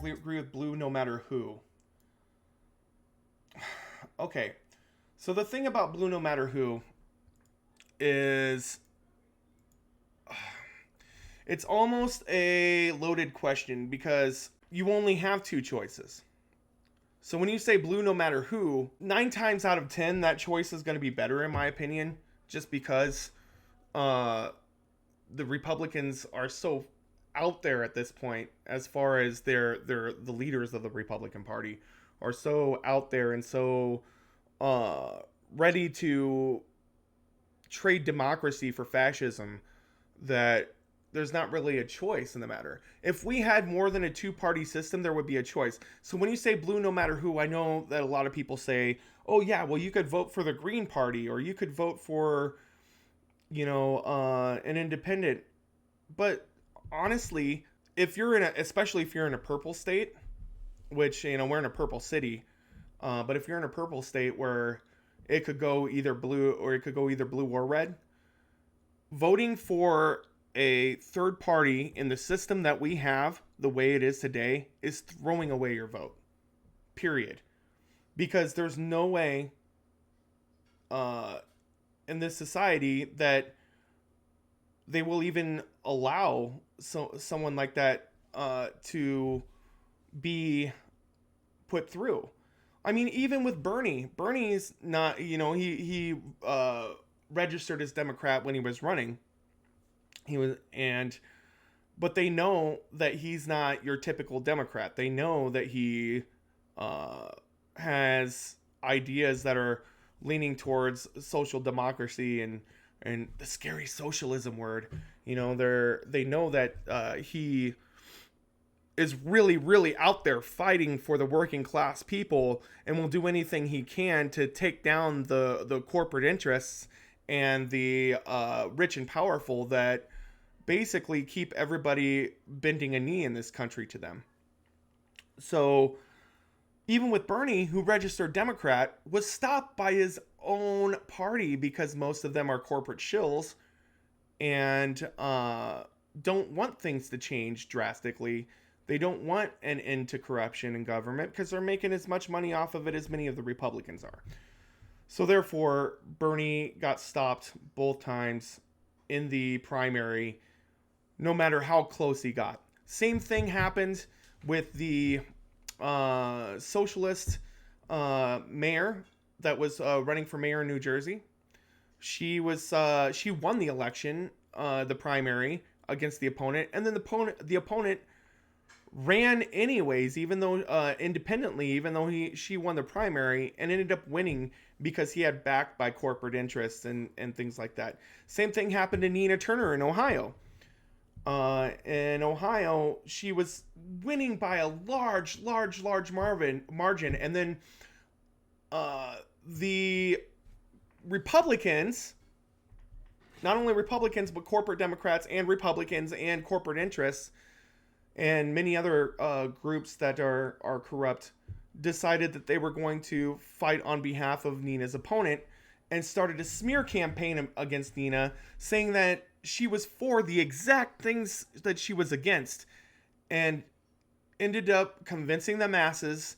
agree with blue no matter who. Okay, so the thing about blue no matter who is it's almost a loaded question because you only have two choices. So when you say blue no matter who, 9 times out of 10 that choice is going to be better in my opinion, just because uh, the Republicans are so out there at this point as far as they're the leaders of the Republican Party are so out there and so uh, ready to trade democracy for fascism that there's not really a choice in the matter. If we had more than a two-party system, there would be a choice. So when you say blue no matter who, I know that a lot of people say, oh yeah, well you could vote for the Green Party or you could vote for, an independent. But honestly, if you're especially if you're in a purple state, which, we're in a purple city, but if you're in a purple state where it could go either blue or red, voting for a third party in the system that we have, the way it is today, is throwing away your vote. Period. Because there's no way uh, in this society that they will even allow someone like that to be put through. I mean, even with Bernie's not, he registered as Democrat when he was running. He was and But they know that he's not your typical Democrat. They know that he uh, has ideas that are leaning towards social democracy and the scary socialism word. They know that he is really, really out there fighting for the working class people and will do anything he can to take down the corporate interests and the rich and powerful that basically keep everybody bending a knee in this country to them. So even with Bernie, who registered Democrat, was stopped by his own party because most of them are corporate shills and don't want things to change drastically. They don't want an end to corruption in government because they're making as much money off of it as many of the Republicans are. So therefore, Bernie got stopped both times in the primary, no matter how close he got. Same thing happened with the socialist mayor that was running for mayor in New Jersey. She won the election, the primary against the opponent, and then the opponent ran anyways, even though independently, even though she won the primary and ended up winning because he had backed by corporate interests and things like that. Same thing happened to Nina Turner in Ohio. In Ohio, she was winning by a large margin, and then the Republicans, not only Republicans but corporate Democrats and Republicans and corporate interests and many other groups that are corrupt, decided that they were going to fight on behalf of Nina's opponent and started a smear campaign against Nina, saying that she was for the exact things that she was against, and ended up convincing the masses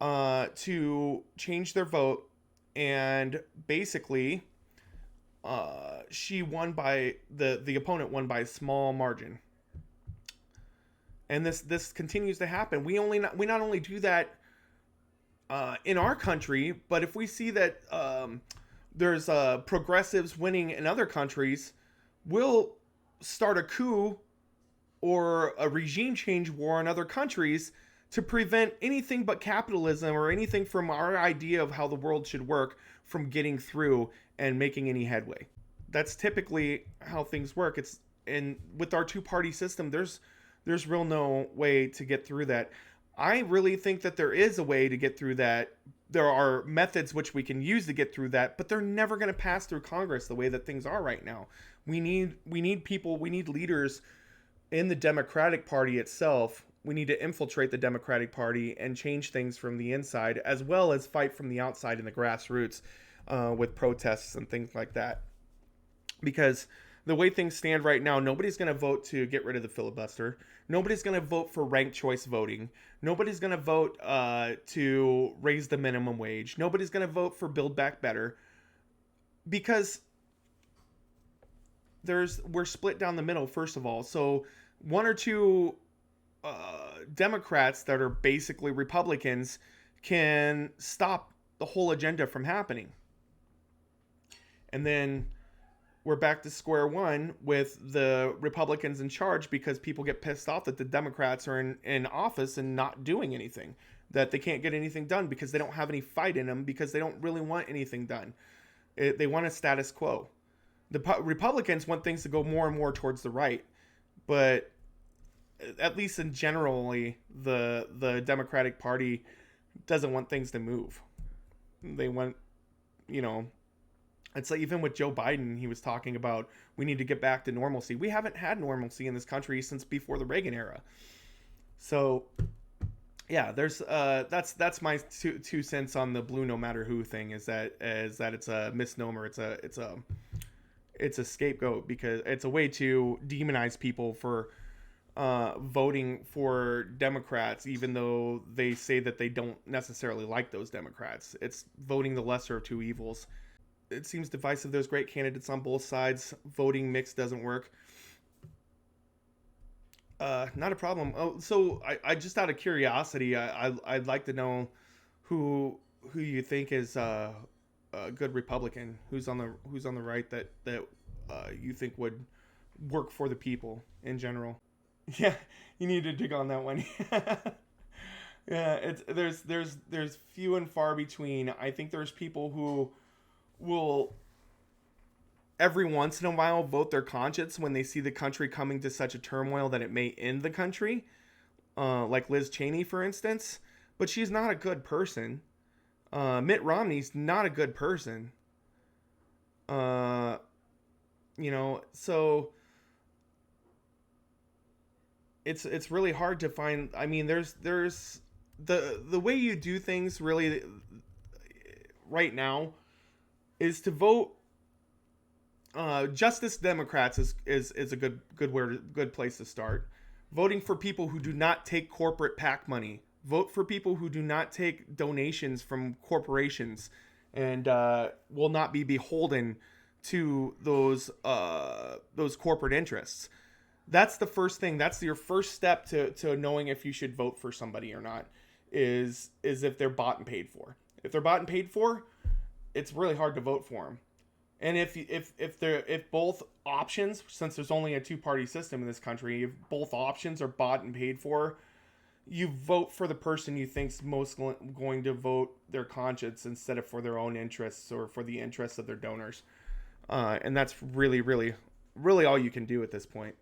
to change their vote. And basically, she won by the opponent won by a small margin. And this continues to happen. We not only do that in our country, but if we see that there's progressives winning in other countries, we'll start a coup or a regime change war in other countries to prevent anything but capitalism or anything from our idea of how the world should work from getting through and making any headway. That's typically how things work. And with our two-party system, there's real no way to get through that. I really think that there is a way to get through that. There are methods which we can use to get through that, but they're never going to pass through Congress the way that things are right now. We need people, we need leaders in the Democratic Party itself. We need to infiltrate the Democratic Party and change things from the inside, as well as fight from the outside in the grassroots with protests and things like that. Because the way things stand right now, nobody's going to vote to get rid of the filibuster. Nobody's going to vote for ranked choice voting. Nobody's going to vote to raise the minimum wage. Nobody's going to vote for Build Back Better, because we're split down the middle, first of all. So one or two Democrats that are basically Republicans can stop the whole agenda from happening. And then we're back to square one with the Republicans in charge, because people get pissed off that the Democrats are in office and not doing anything, that they can't get anything done because they don't have any fight in them, because they don't really want anything done. They want a status quo. The Republicans want things to go more and more towards the right, but at least in generally, the Democratic Party doesn't want things to move. They want, you know, it's like even with Joe Biden, he was talking about we need to get back to normalcy. We haven't had normalcy in this country since before the Reagan era. So yeah, there's that's my two cents on the blue no matter who thing, is that it's a misnomer. It's a scapegoat, because it's a way to demonize people for voting for Democrats, even though they say that they don't necessarily like those Democrats. It's voting the lesser of two evils. It seems divisive. There's great candidates on both sides. Voting mix doesn't work. Not a problem. Oh, so I just out of curiosity, I'd like to know who you think is a good Republican, who's on the right that you think would work for the people in general. Yeah, you need to dig on that one. Yeah, there's few and far between. I think there's people who will every once in a while vote their conscience when they see the country coming to such a turmoil that it may end the country, like Liz Cheney, for instance. But she's not a good person. Mitt Romney's not a good person. So it's really hard to find. I mean, there's the way you do things really right now is to vote Justice Democrats is a good place to start. Voting for people who do not take corporate PAC money. Vote for people who do not take donations from corporations and will not be beholden to those corporate interests. That's the first thing. That's your first step to knowing if you should vote for somebody or not, is if they're bought and paid for. If they're bought and paid for, it's really hard to vote for them. And if both options, since there's only a two-party system in this country, if both options are bought and paid for, you vote for the person you think's most going to vote their conscience instead of for their own interests or for the interests of their donors. And that's really, really, really all you can do at this point.